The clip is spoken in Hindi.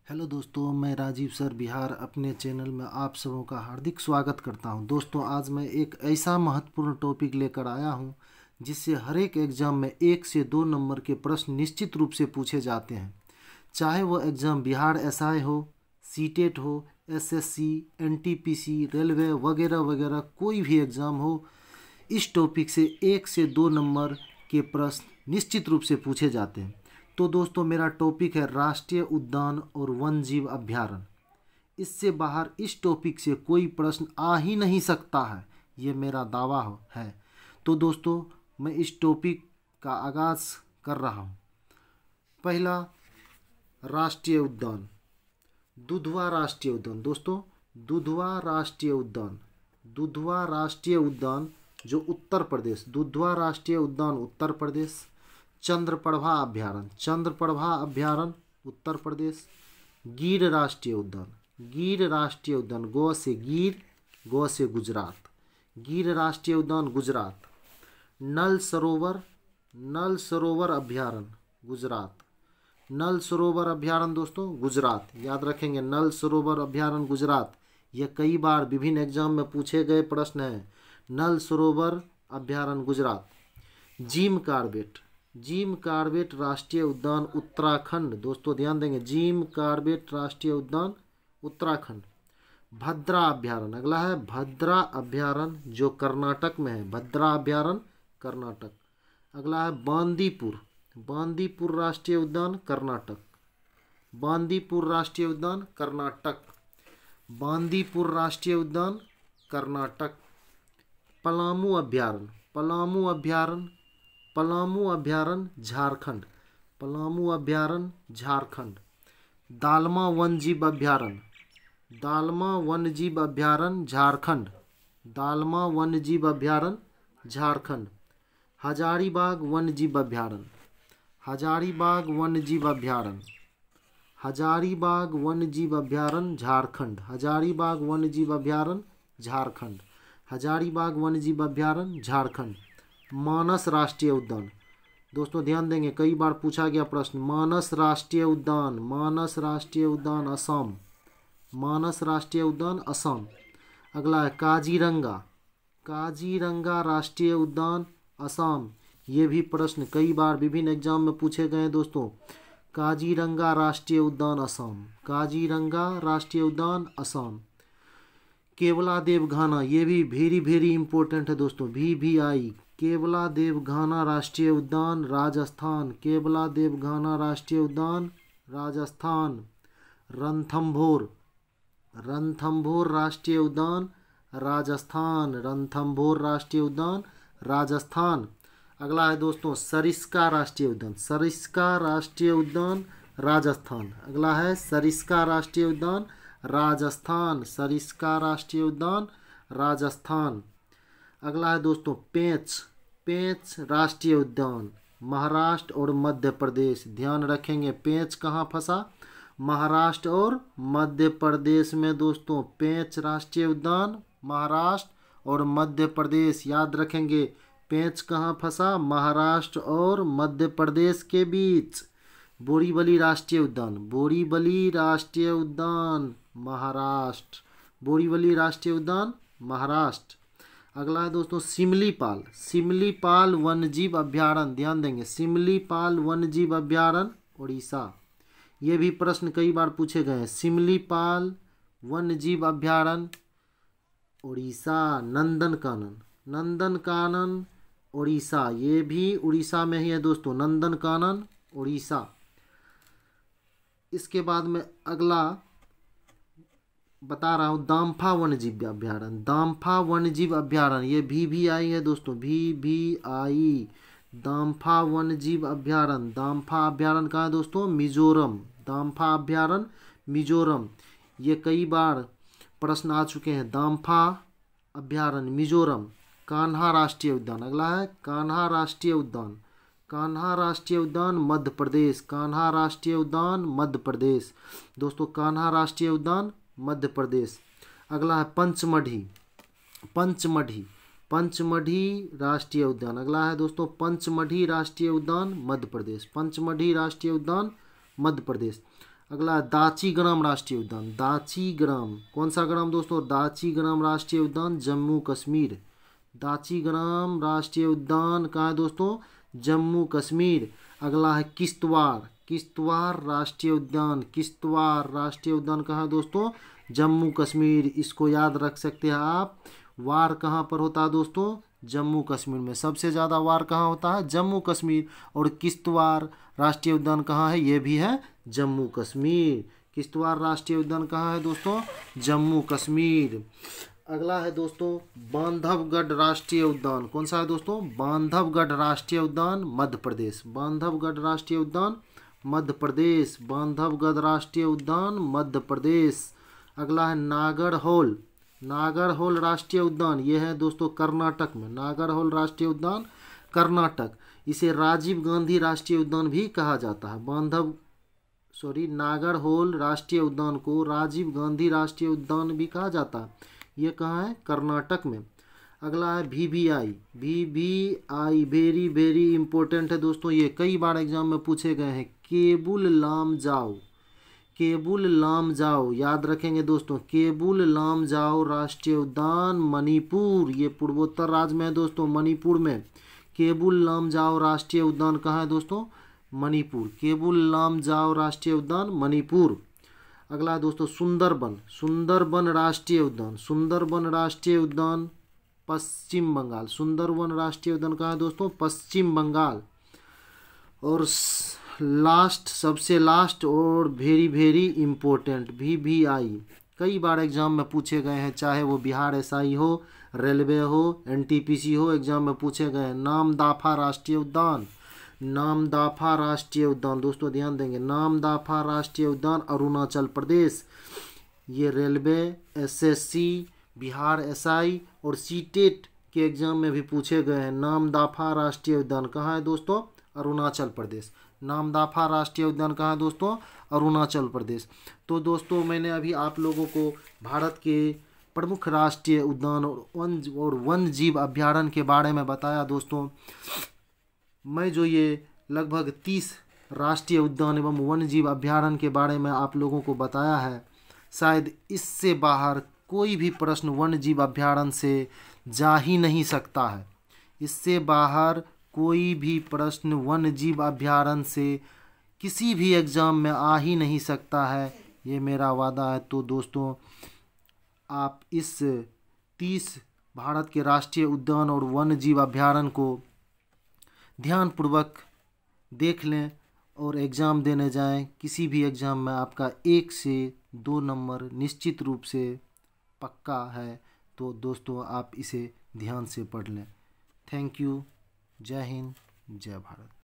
हेलो दोस्तों, मैं राजीव सर बिहार अपने चैनल में आप सबों का हार्दिक स्वागत करता हूं। दोस्तों, आज मैं एक ऐसा महत्वपूर्ण टॉपिक लेकर आया हूं जिससे हर एक एग्ज़ाम में 1 से 2 नंबर के प्रश्न निश्चित रूप से पूछे जाते हैं। चाहे वो एग्ज़ाम बिहार एसआई हो, सीटेट हो, एसएससी, एनटीपीसी, रेलवे वगैरह वगैरह कोई भी एग्ज़ाम हो, इस टॉपिक से 1 से 2 नंबर के प्रश्न निश्चित रूप से पूछे जाते हैं। तो दोस्तों, मेरा टॉपिक है राष्ट्रीय उद्यान और वन जीव अभ्यारण्य। इससे बाहर इस टॉपिक से कोई प्रश्न आ ही नहीं सकता है, ये मेरा दावा है। तो दोस्तों, मैं इस टॉपिक का आगाज़ कर रहा हूँ। पहला, राष्ट्रीय उद्यान, दुधवा राष्ट्रीय उद्यान। दोस्तों, दुधवा राष्ट्रीय उद्यान, दुधवा राष्ट्रीय उद्यान जो उत्तर प्रदेश, दुधवा राष्ट्रीय उद्यान उत्तर प्रदेश। चंद्रप्रभा अभ्यारण्य, चंद्रप्रभा अभ्यारण्य उत्तर प्रदेश। गिर राष्ट्रीय उद्यान, गिर राष्ट्रीय उद्यान, गो से गिर, गो से गुजरात, गिर राष्ट्रीय उद्यान गुजरात। नल सरोवर, नल सरोवर अभ्यारण्य गुजरात, नल सरोवर अभ्यारण्य दोस्तों गुजरात, याद रखेंगे, नल सरोवर अभ्यारण्य गुजरात। ये कई बार विभिन्न एग्जाम में पूछे गए प्रश्न हैं। नल सरोवर अभ्यारण्य Gujarat. Jim Corbett, Jim Corbett राष्ट्रीय उद्यान उत्तराखंड। दोस्तों ध्यान देंगे, जिम कार्बेट राष्ट्रीय उद्यान उत्तराखंड। भद्रा अभ्यारण्य, अगला है भद्रा अभ्यारण्य जो कर्नाटक में है, भद्रा अभ्यारण्य कर्नाटक। अगला है बांदीपुर, बांदीपुर राष्ट्रीय उद्यान कर्नाटक, बांदीपुर राष्ट्रीय उद्यान कर्नाटक, बांदीपुर राष्ट्रीय उद्यान कर्नाटक। पलामू अभ्यारण्य, पलामू अभ्यारण्य, पलामू अभ्यारण्य झारखंड, पलामू अभ्यारण्य झारखंड। दालमा वन्यजीव अभ्यारण्य, दालमा वन्यजीव अभ्यारण्य झारखंड, दालमा वन्यजीव अभ्यारण्य झारखंड। हजारीबाग वन्यजीव अभ्यारण्य, हजारीबाग वन्यजीव अभ्यारण्य, हजारीबाग वन्यजीव अभ्यारण्य झारखंड, हजारीबाग वन्यजीव अभ्यारण्य झारखंड, हजारीबाग वन्यजीव अभ्यारण्य झारखंड। मानस राष्ट्रीय उद्यान, दोस्तों ध्यान देंगे, कई बार पूछा गया प्रश्न। मानस राष्ट्रीय उद्यान, मानस राष्ट्रीय उद्यान असम, मानस राष्ट्रीय उद्यान असम। अगला है काजीरंगा, काजीरंगा राष्ट्रीय उद्यान असम। ये भी प्रश्न कई बार विभिन्न एग्जाम में पूछे गए हैं दोस्तों। काजीरंगा राष्ट्रीय उद्यान असम, काजीरंगा राष्ट्रीय उद्यान असम। केवला देवघाना, ये भी वेरी वेरी इंपॉर्टेंट है दोस्तों, VVI। केवला देवघाना राष्ट्रीय उद्यान राजस्थान, केवला देवघाना राष्ट्रीय उद्यान राजस्थान। रणथंभौर, रणथंभौर राष्ट्रीय उद्यान राजस्थान, रणथंभौर राष्ट्रीय उद्यान राजस्थान। अगला है दोस्तों सरिस्का राष्ट्रीय उद्यान, सरिस्का राष्ट्रीय उद्यान राजस्थान। अगला है सरिस्का राष्ट्रीय उद्यान राजस्थान, सरिस्का राष्ट्रीय उद्यान राजस्थान। अगला है दोस्तों पेंच, पेंच राष्ट्रीय उद्यान महाराष्ट्र और मध्य प्रदेश। ध्यान रखेंगे, पेंच कहाँ फंसा? महाराष्ट्र और मध्य प्रदेश में दोस्तों। पेंच राष्ट्रीय उद्यान महाराष्ट्र और मध्य प्रदेश, याद रखेंगे, पेंच कहाँ फंसा? महाराष्ट्र और मध्य प्रदेश के बीच। बोरीवली राष्ट्रीय उद्यान, बोरीवली राष्ट्रीय उद्यान महाराष्ट्र, बोरीवली राष्ट्रीय उद्यान महाराष्ट्र। अगला है दोस्तों सिमलीपाल, सिमलीपाल वन्यजीव अभ्यारण्य, ध्यान देंगे, सिमलीपाल वन्यजीव अभ्यारण्य उड़ीसा। ये भी प्रश्न कई बार पूछे गए हैं। सिमलीपाल वन्यजीव अभ्यारण्य उड़ीसा। नंदनकानन, नंदनकानन उड़ीसा, ये भी उड़ीसा में ही है दोस्तों, नंदनकानन उड़ीसा। इसके बाद में अगला बता रहा हूँ दाम्फा वन्यजीव अभ्यारण्य, दाम्फा वन्यजीव अभ्यारण्य, ये VVI है दोस्तों, VVI। दाम्फा वन्यजीव अभ्यारण्य, दाम्फा अभ्यारण्य कहाँ है दोस्तों? मिजोरम, दाम्फा अभ्यारण्य मिजोरम। ये कई बार प्रश्न आ चुके हैं। दाम्फा अभ्यारण्य मिजोरम। कान्हा राष्ट्रीय उद्यान, अगला है कान्हा राष्ट्रीय उद्यान, कान्हा राष्ट्रीय उद्यान मध्य प्रदेश, कान्हा राष्ट्रीय उद्यान मध्य प्रदेश दोस्तों, कान्हा राष्ट्रीय उद्यान मध्य प्रदेश। अगला है पंचमढ़ी, पंचमढ़ी, पंचमढ़ी राष्ट्रीय उद्यान। अगला है दोस्तों पंचमढ़ी राष्ट्रीय उद्यान मध्य प्रदेश, पंचमढ़ी राष्ट्रीय उद्यान मध्य प्रदेश। अगला है दाचीग्राम राष्ट्रीय उद्यान। दाचीग्राम, कौन सा ग्राम दोस्तों? दाचीग्राम राष्ट्रीय उद्यान, जम्मू कश्मीर। दाचीग्राम राष्ट्रीय उद्यान कहाँ है दोस्तों? जम्मू कश्मीर। अगला है किश्तवाड़। किश्तवाड़ राष्ट्रीय उद्यान। किश्तवाड़ राष्ट्रीय उद्यान कहाँ है दोस्तों? जम्मू कश्मीर। इसको याद रख सकते हैं आप। वार कहाँ पर होता है दोस्तों? जम्मू कश्मीर में। सबसे ज़्यादा वार कहाँ होता है? जम्मू कश्मीर। और किश्तवाड़ राष्ट्रीय उद्यान कहाँ है? ये भी है जम्मू कश्मीर। किश्तवाड़ राष्ट्रीय उद्यान कहाँ है दोस्तों? जम्मू कश्मीर। अगला है दोस्तों बांधवगढ़ राष्ट्रीय उद्यान। कौन सा है दोस्तों? बांधवगढ़ राष्ट्रीय उद्यान, मध्य प्रदेश। बांधवगढ़ राष्ट्रीय उद्यान, मध्य प्रदेश। बांधवगढ़ राष्ट्रीय उद्यान, मध्य प्रदेश। अगला है नागरहोल। नागरहोल राष्ट्रीय उद्यान, ये है दोस्तों कर्नाटक में। नागरहोल राष्ट्रीय उद्यान, कर्नाटक। इसे राजीव गांधी राष्ट्रीय उद्यान भी कहा जाता है। नागरहोल राष्ट्रीय उद्यान को राजीव गांधी राष्ट्रीय उद्यान भी कहा जाता है। ये कहाँ है? कर्नाटक में। अगला है VVI. VVI very very important है दोस्तों, ये कई बार एग्जाम में पूछे गए हैं। केबुल लामजाओ। केबुल लामजाओ याद रखेंगे दोस्तों। केबुल लामजाओ राष्ट्रीय उद्यान, मणिपुर। ये पूर्वोत्तर राज्य में है दोस्तों, मणिपुर में। केबुल लामजाओ राष्ट्रीय उद्यान कहाँ है दोस्तों? मणिपुर। केबुल लामजाओ राष्ट्रीय उद्यान, मणिपुर। अगला है दोस्तों सुंदरबन। सुंदरबन राष्ट्रीय उद्यान। सुंदरबन राष्ट्रीय उद्यान, पश्चिम बंगाल। सुंदरबन राष्ट्रीय उद्यान कहाँ है दोस्तों? पश्चिम बंगाल। और लास्ट, सबसे लास्ट और वेरी वेरी इम्पोर्टेंट, वीवीआई कई बार एग्जाम में पूछे गए हैं, चाहे वो बिहार एसआई हो, रेलवे हो, एनटीपीसी हो, एग्जाम में पूछे गए हैं। नामदाफा राष्ट्रीय उद्यान। नामदाफा राष्ट्रीय उद्यान दोस्तों ध्यान देंगे। नामदाफा राष्ट्रीय उद्यान, अरुणाचल प्रदेश। ये रेलवे, एसएससी, बिहार एसआई और सीटेट के एग्जाम में भी पूछे गए हैं। नामदाफा राष्ट्रीय उद्यान कहाँ है दोस्तों? अरुणाचल प्रदेश। नामदाफा राष्ट्रीय उद्यान कहाँ है दोस्तों? अरुणाचल प्रदेश। तो दोस्तों मैंने अभी आप लोगों को भारत के प्रमुख राष्ट्रीय उद्यान और वन्य जीव अभ्यारण्य के बारे में बताया दोस्तों। मैं जो ये लगभग 30 राष्ट्रीय उद्यान एवं वन्य जीव अभ्यारण्य के बारे में आप लोगों को बताया है, शायद इससे बाहर कोई भी प्रश्न वन्य जीव अभ्यारण्य से जा ही नहीं सकता है। इससे बाहर कोई भी प्रश्न वन्य जीव अभ्यारण्य से किसी भी एग्ज़ाम में आ ही नहीं सकता है, ये मेरा वादा है। तो दोस्तों आप इस 30 भारत के राष्ट्रीय उद्यान और वन्य जीव अभ्यारण्य को ध्यानपूर्वक देख लें और एग्ज़ाम देने जाएं। किसी भी एग्ज़ाम में आपका 1 से 2 नंबर निश्चित रूप से पक्का है। तो दोस्तों आप इसे ध्यान से पढ़ लें। Thank you. जय हिंद, जय भारत।